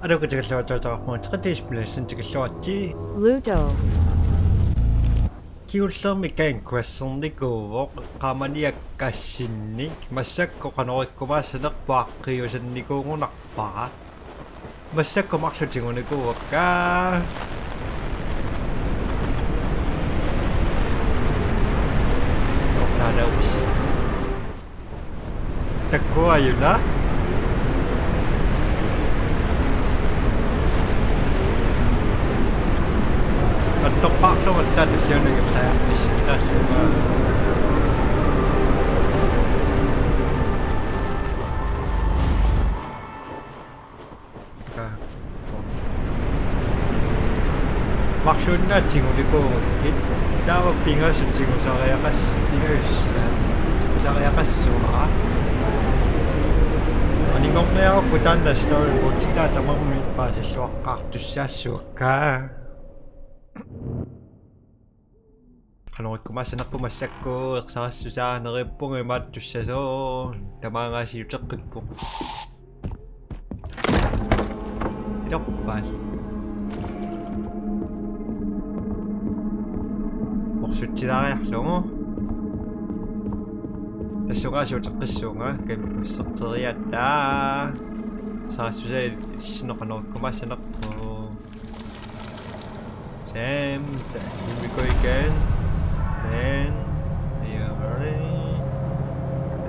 Aduh kecelok multiple kecelok Luto. Kiullermi question qamaniakkassinnik massakko qanorikkumaassanerpuaqqiusannikuungunarparat massakko marsutingunikuuakka ortaanaus takkuajuna Topaklo at tradisyon ng saya bisita Maksud na cinguli ko daw pingas cingu sa kaya kas pingas sa kaya kas suha Aningok na ako putan na storyboard kita tamang may pa sa cactus sa suka Qanoqikkumaassanarpu massakku eqsarassусаарнериппунг имааттуссасоо тамаангаасиутеққиппу илорпаал орсутсилаариарлугу тассугаасуутеққиссуунга кемикуссертериаттаа саассусаа исинеқанориккумаассанерпу Sam, here we go again. Then,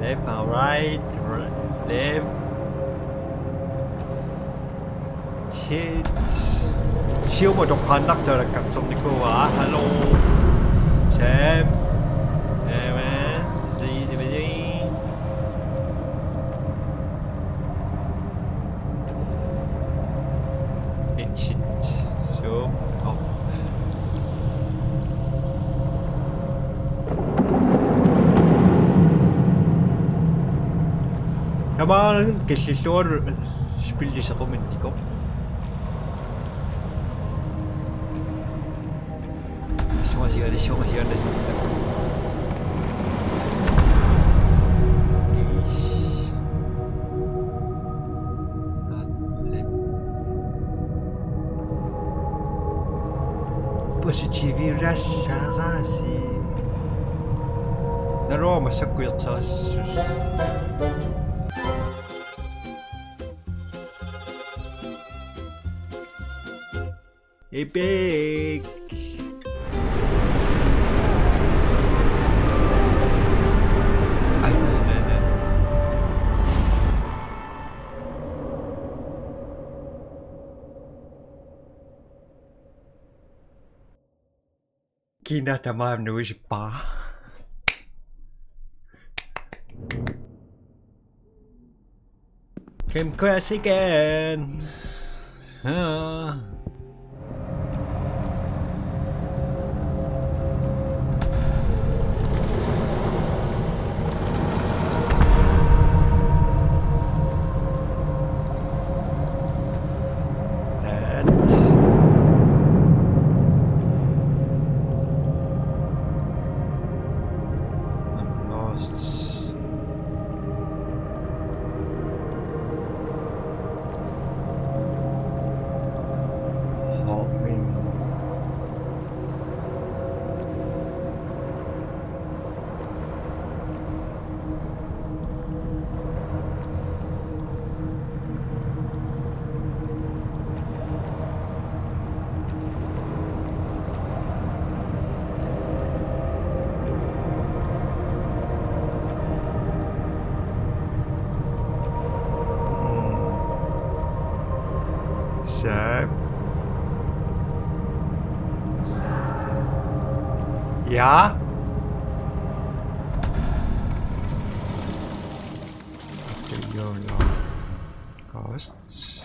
left and right, left. Shit. Siêu một độc conductor là cắt trong đi cô à. Hello. Sam. Hey man. Gì. Shit. So. Naman killilluar spillisaqumanniko Suasiga Positivi rassarasi Naro masakkuirtarassus Epic! Ay, Kinatamaam nuis pa. Came crash again. Sam. Ja? Okay, go now. Costs.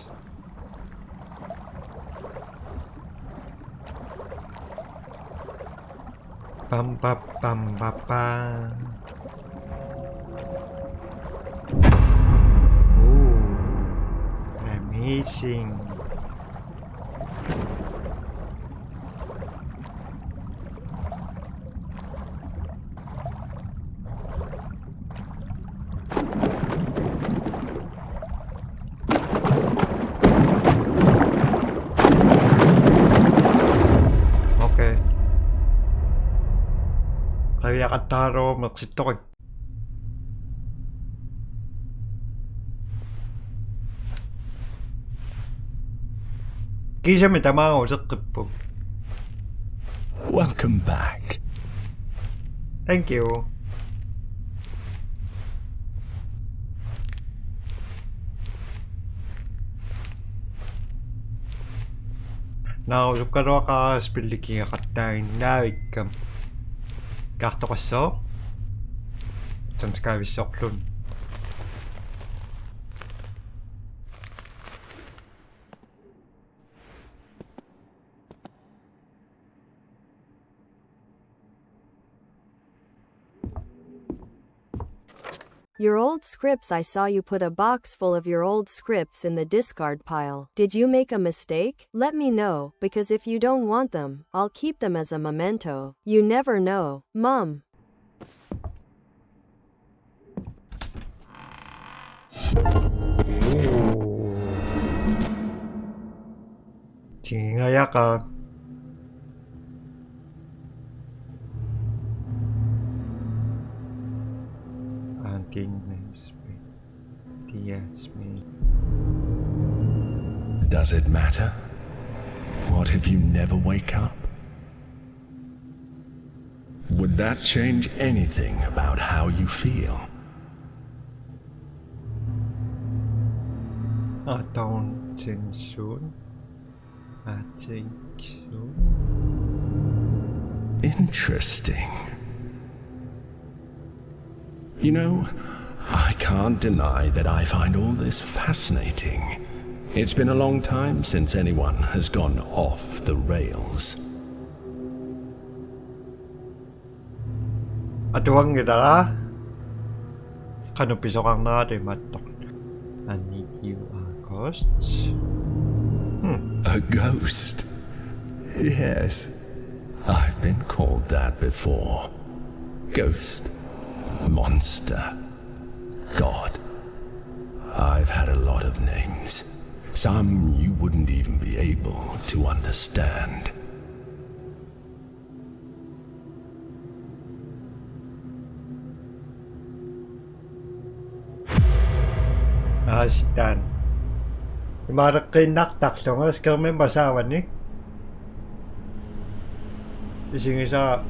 Bum ba bum ba ba. Ooh, amazing. yakataro meksitokin. Kisha mitä mä oon sekippu. Welcome back. Thank you. Nausukka ruokaa spillikin kattain näykkä. Kahtokossa. Som ska vi soklun. Your old scripts. I saw you put a box full of your old scripts in the discard pile. Did you make a mistake? Let me know, because if you don't want them, I'll keep them as a memento. You never know, Mom. 징하야가 Does it matter? What if you never wake up? Would that change anything about how you feel? I don't think so. I think so. Interesting. You know, I can't deny that I find all this fascinating. It's been a long time since anyone has gone off the rails. Atuangida. Kanupiso kang narimatok. I need you a ghost. A ghost? Yes. I've been called that before. Ghost. Monster. God. I've had a lot of names. Some you wouldn't even be able to understand. Astan. Imarakin naktakso nga kami masawan ni. Ising isa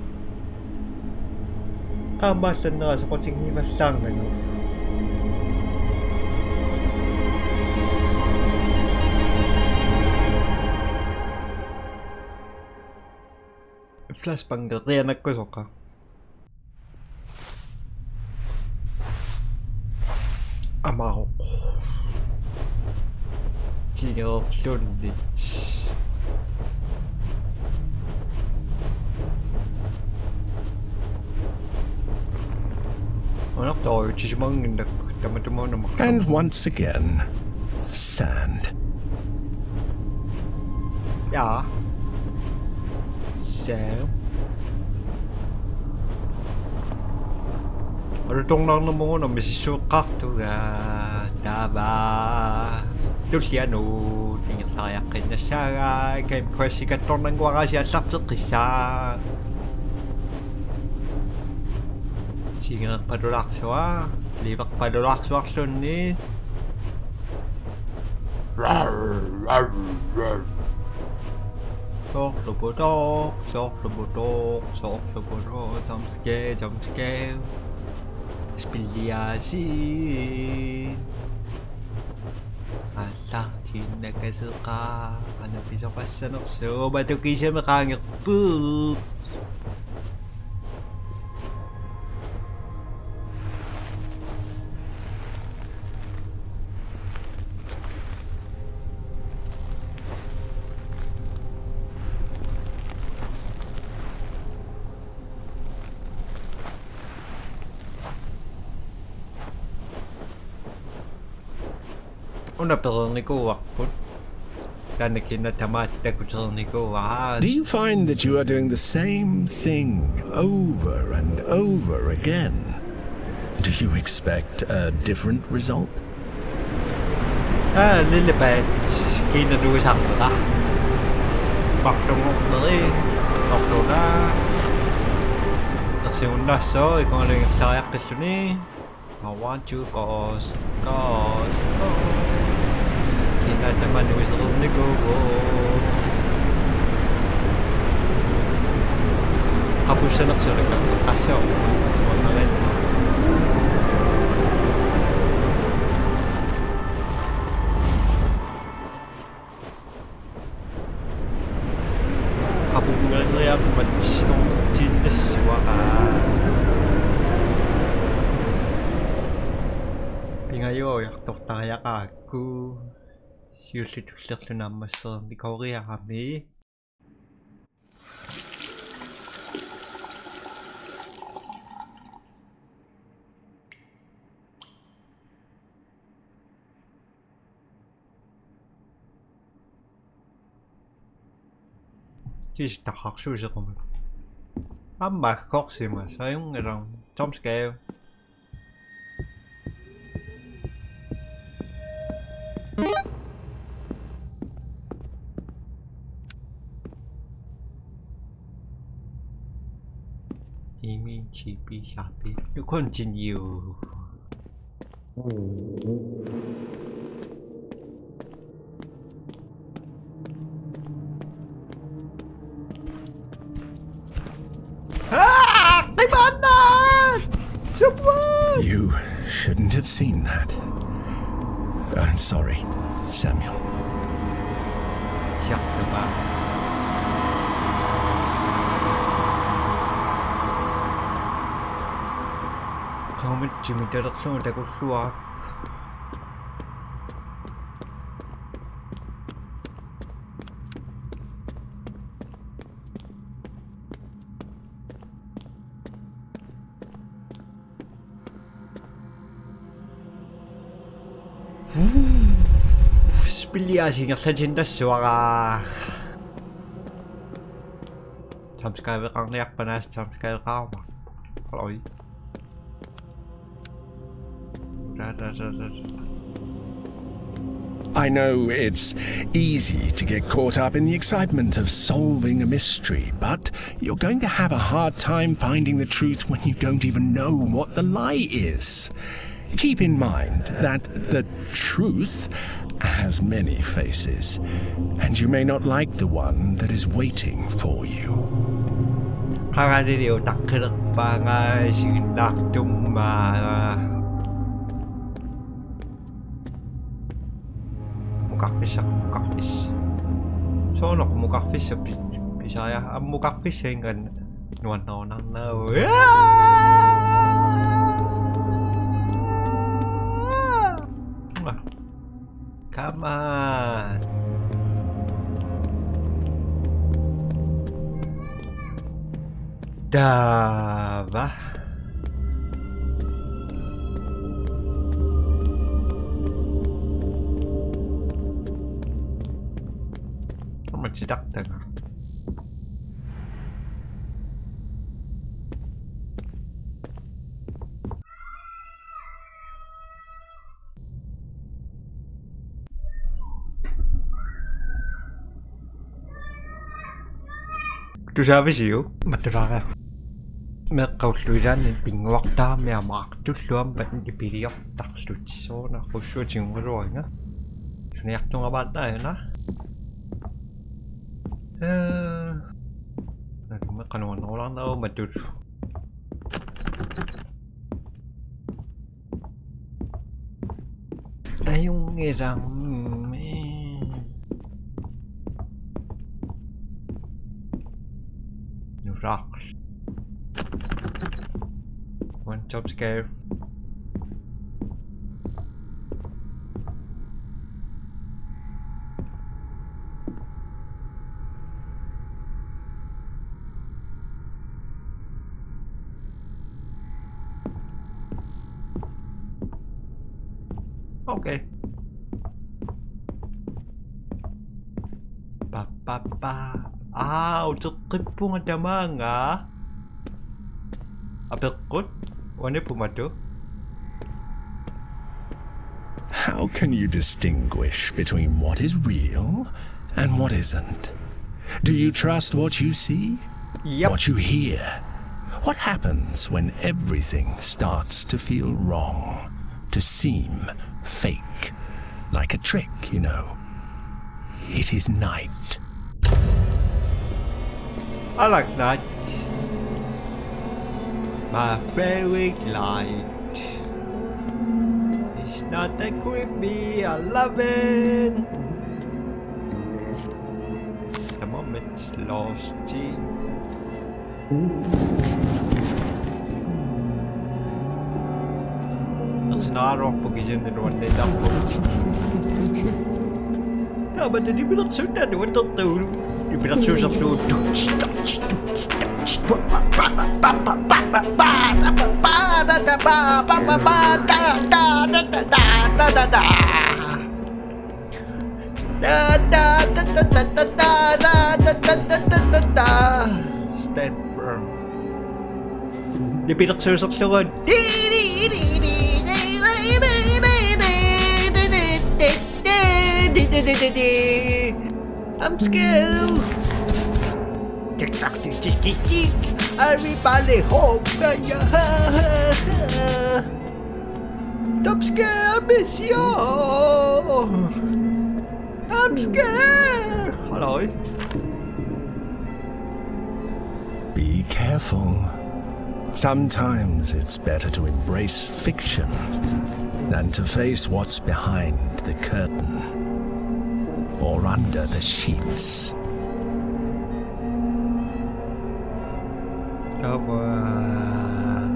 kamasan na sa kutsing himasang na no. Flash pang gatiyan nagkusok ka. Amaw ko. Sino Lundich. And once again, sand. Yeah. Sam. Arutong lang na mo na masisukak to ga daba. Luciano, tingin saya kanya siya game kasi katong nang waka siya sa kisa. Singa padulak siya, libak padulak siya ni. Sok lubodok, jump scare. Spiliasi. Ala, tinagasuka. Ano bisa pasanok so, bato kisya makangit boot. Una pelniku wakput. Do you find that you are doing the same thing over and over again? Do you expect a different result? Little bit. Kina do something. Bakso mo dali. Bakso na. Tersiundasso, ikaw lang yung sayak kesuni. I want you, cause. Kinataman ni Wizard of the Go. Kapos siya nagsulikat sa kasyo. Huwag na rin. Kapag magsikong siniswa ka. Pingayo, yaktok taya ka. Ku. Siusit-usit na namasal. Ikaw kaya kami. Just takaksusa ko mo. Bakok si mas. Yung irang jumpscare. Amy, Chippy, Shappy. You continue. You shouldn't have seen that. I'm sorry, Samuel. Siap ba? Comment Jimmy direction da kusuak. Spiliasi nga sa jindas waka. Subscriber kang nayak panas subscriber ka ba? Aloy. I know it's easy to get caught up in the excitement of solving a mystery, but you're going to have a hard time finding the truth when you don't even know what the lie is. Keep in mind that the truth has many faces, and you may not like the one that is waiting for you. Karadiyo takrak pangay sinak tumma. Mukakfis ako, mukakfis. So ano kung mukakfis sa Bisaya? Ang mukakfis ay nga nuwan na Come on. Dava. Magsidak na. Du sabi siyo, maturaka. Merkausludan en pingwakta med marktusluam baten de biliok takslutsona kusyo jingoroinga. Sunyak tunga bata na. Nah, kanuan orang tahu matut. Tayong irang rocks. One jump scare. Okay. Ucukit po nga damang Apelkot? Ano po mato? How can you distinguish between what is real and what isn't? Do you trust what you see? Yep. What you hear? What happens when everything starts to feel wrong, to seem fake, like a trick, you know? It is night. I like that. My favorite light. It's not that creepy, I love it. The moment's lost in. Langsung naroh pag-isip na doon din ako. Tama na di binaksun na doon tatulog. Di binaksun sa Luto. Stand firm. Di pinaksusaksungan. I'm scared. Tick tock, tick tick tick tick. Everybody home. I'm scared. I miss you. I'm scared. Hello. Be careful. Sometimes it's better to embrace fiction than to face what's behind the curtain or under the sheets. Come on.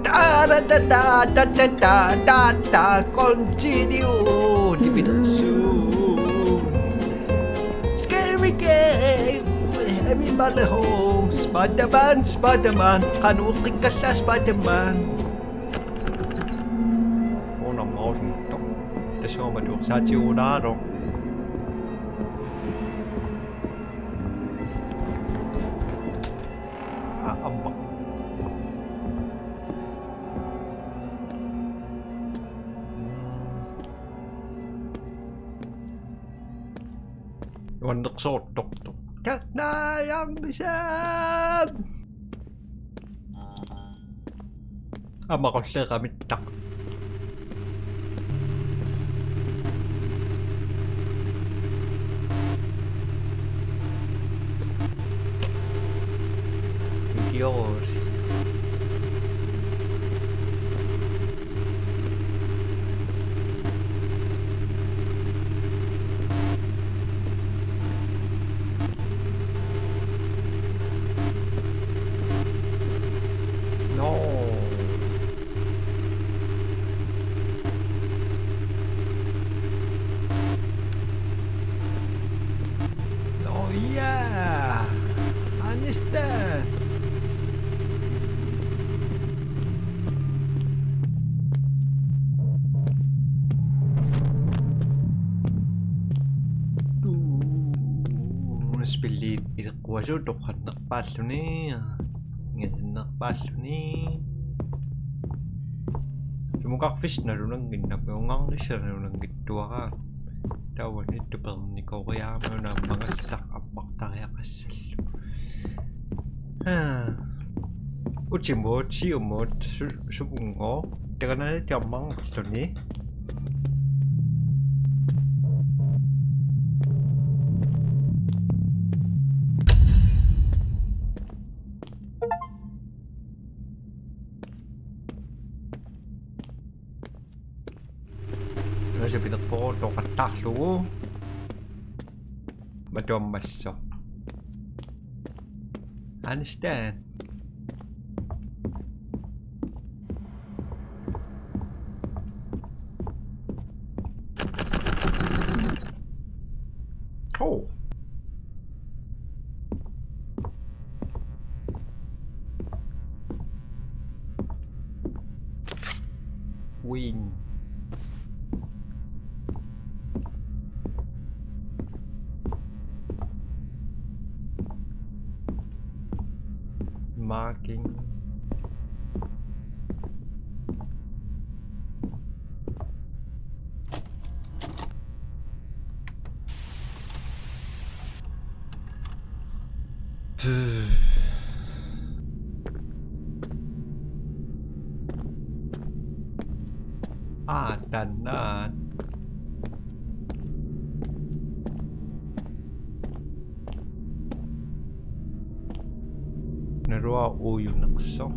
Da da da da da da da da da. Continue. Di binaksun. Scary game. Everybody home. Spider-Man, Spider-Man. Hanukin ka sa Spider-Man. Unang mausen to. Det kommer du sa Giordano. Ambak. Wandak sotok to. Karena yang bisa. Ama ko siya kami tak. Yours. No. Oh yeah. Understand. Spillit itakwaso dokhan nakpalo ni. Ngayon nakpalo ni. Sumukak fish na rin ang ginap. Yung ang siya na rin ang gitwa ka. Tawan ito pa ni ko kaya mo na mga sakabak tayo kasal. Uchimot, siyumot, subungo. Teka na rin kamang ito ni. Siya pinagpoto katalo madam maso understand oh win marking Danan. Naruwa uyo nakso.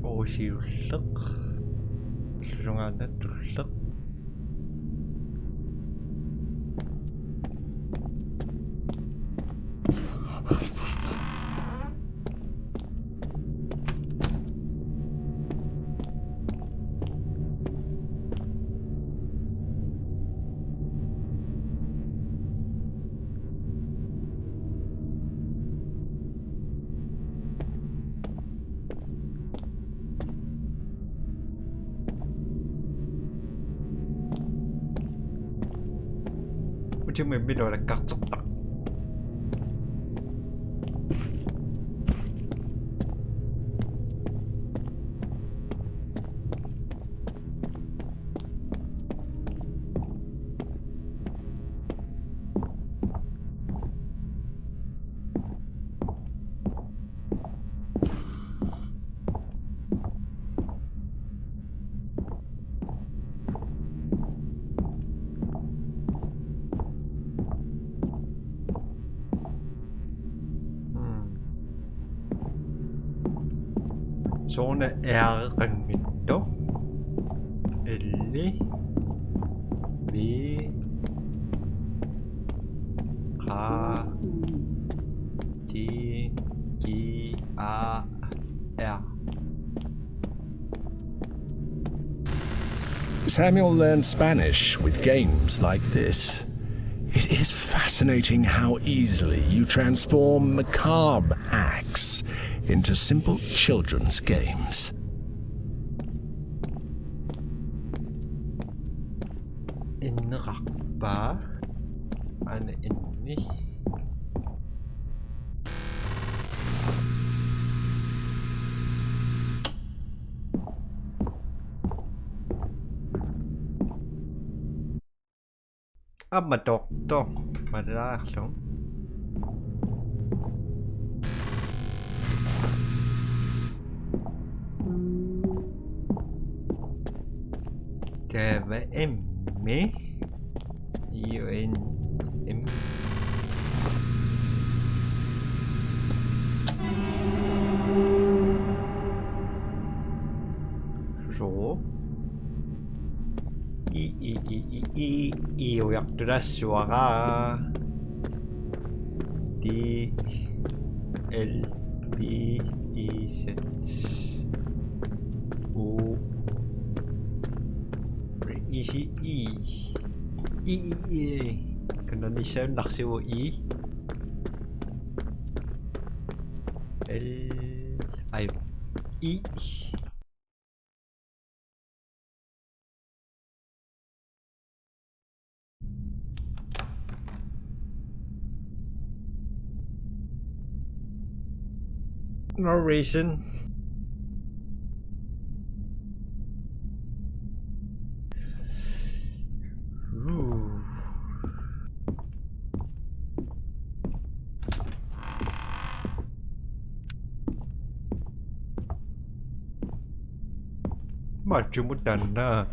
Oshiyullaq. Lurungana tullaq. Chứ mình biết rồi là cắt sốc tặng. Sånne R-myter eller vi K D G A R. Samuel learned Spanish with games like this. It is fascinating how easily you transform macabre acts into simple children's games. Inrakba ano inni madoktor madaklo Keva emmi UN em så i ujaktuda suara D L B I Z O Easy Kena ni saya nak sewa L I No reason. Maju mudana.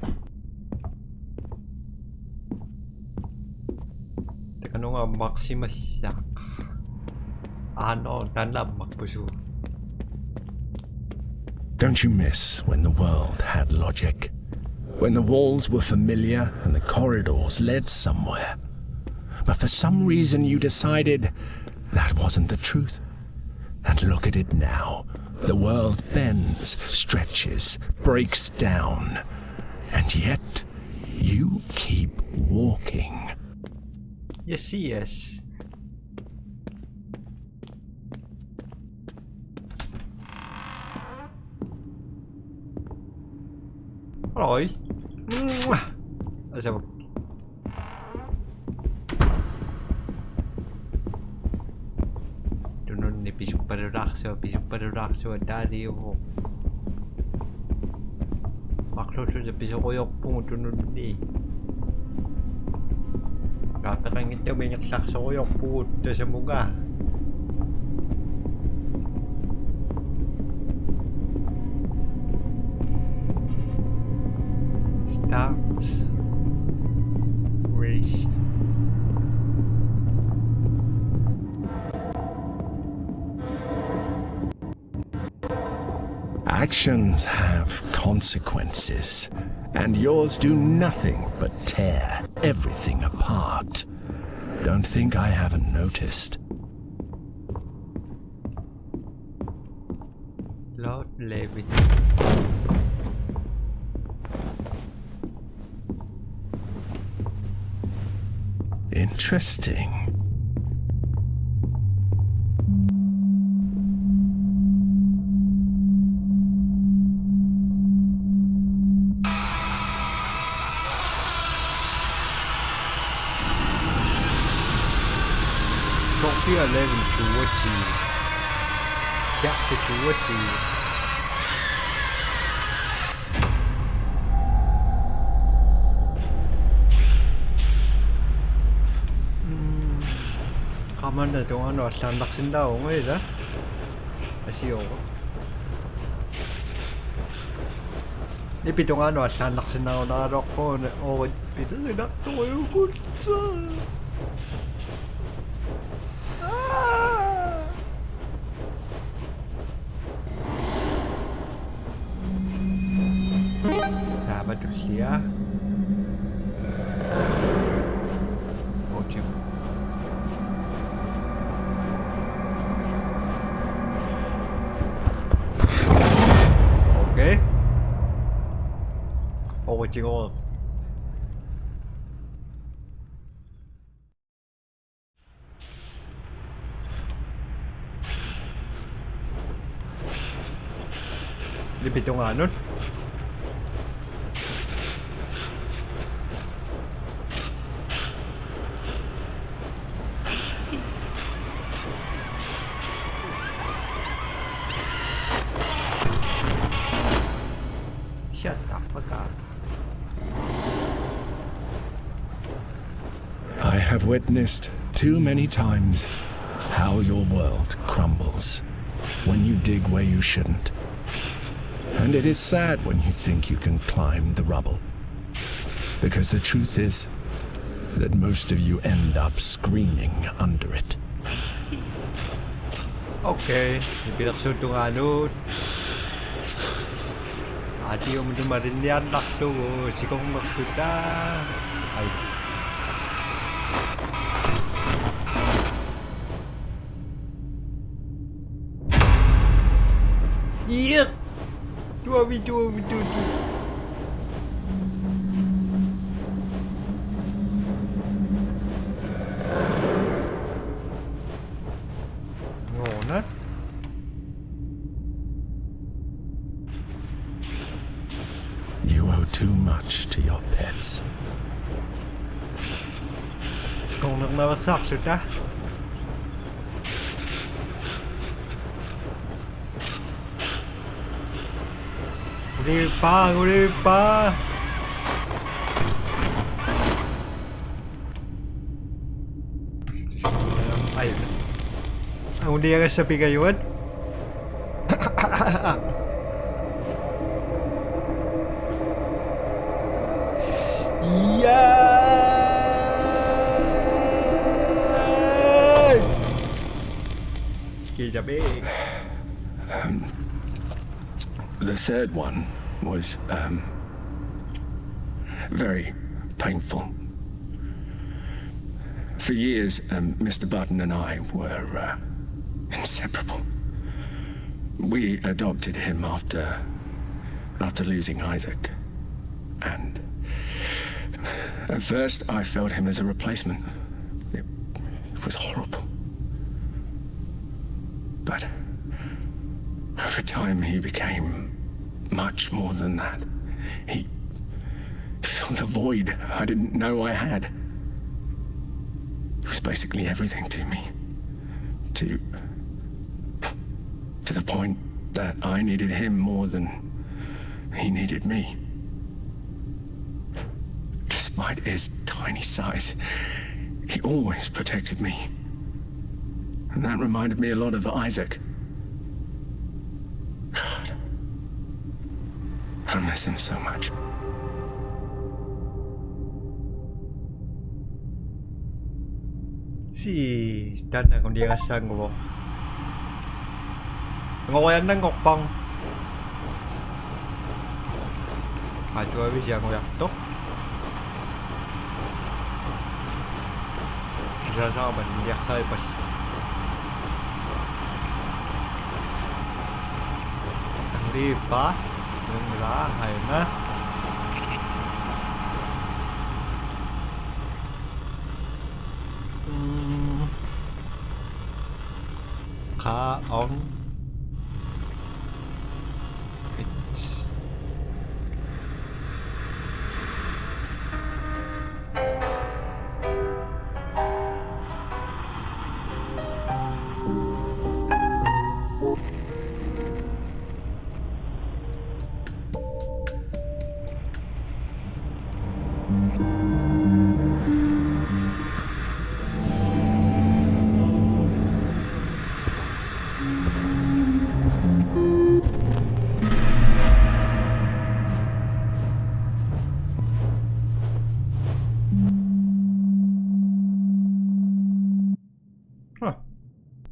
Ano nga Maximus yak. Ano tanla magpuso. Don't you miss when the world had logic? When the walls were familiar and the corridors led somewhere? But for some reason you decided that wasn't the truth. And look at it now. The world bends, stretches, breaks down. And yet, you keep walking. Yes. Rồi. Sao Tunun ni pisuk pada rakso dari mo. Makro sudah pisuk koyok pun tunun ni. Kata kan kita banyak sakso koyok pun sa mga. That's crazy. Actions have consequences, and yours do nothing but tear everything apart. Don't think I haven't noticed. Lord Levin. Interesting. Sophia Levin chúa trì. Chắc cái chúa trì. Kaman na itong ano, sandaksin daw ngayon, ha? Kasi ako. Ipito nga ano, sandaksin na ako nakarok ko. O, ipito na ito yung kulsa. Dapat tuh siya. Oh, cik. Okay. Oh, cik. Dipito nga nun. Shut up, God. I have witnessed too many times how your world crumbles when you dig where you shouldn't. And it is sad when you think you can climb the rubble. Because the truth is that most of you end up screaming under it. Okay, pinaksunto nga nun. Adi yung dumarin yan, nakso. Sikong maksuta. Ay. Iyak! Duwami. Ngona? You owe too much to your pets. Sikong nagmamagsaksot, ha? Uli pa! Ayun. Ang hindi ka sabi ngayon? Yay! Kijabi. The third one was, very painful. For years, Mr. Button and I were, inseparable. We adopted him after losing Isaac. And at first, I felt him as a replacement. It was horrible. But over time, he became much more than that. He filled the void I didn't know I had. He was basically everything to me. To the point that I needed him more than he needed me. Despite his tiny size, he always protected me. And that reminded me a lot of Isaac. God, I miss him so much. Si tänään kun liässään kuvo. Ngồi nang ngọc bông. Chơi bây giờ ngồi tốt. Ra sao mình giặt sai bật. Đi bát, đừng lá hay má. Khá ổn.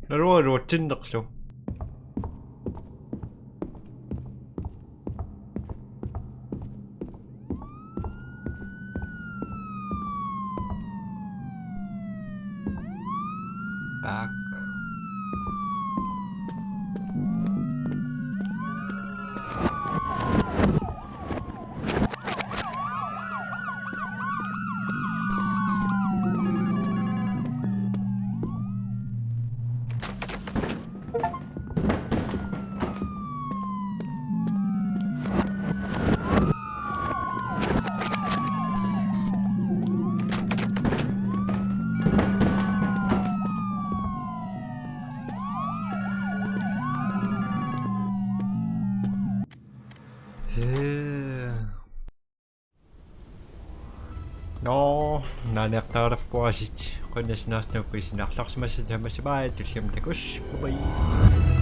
Rồi rồi chân được rồi. Back. No, nanektarafpuasit. Qanasnaarnukku isinarlarsimassa tamasabaa tulliam takus. Bye.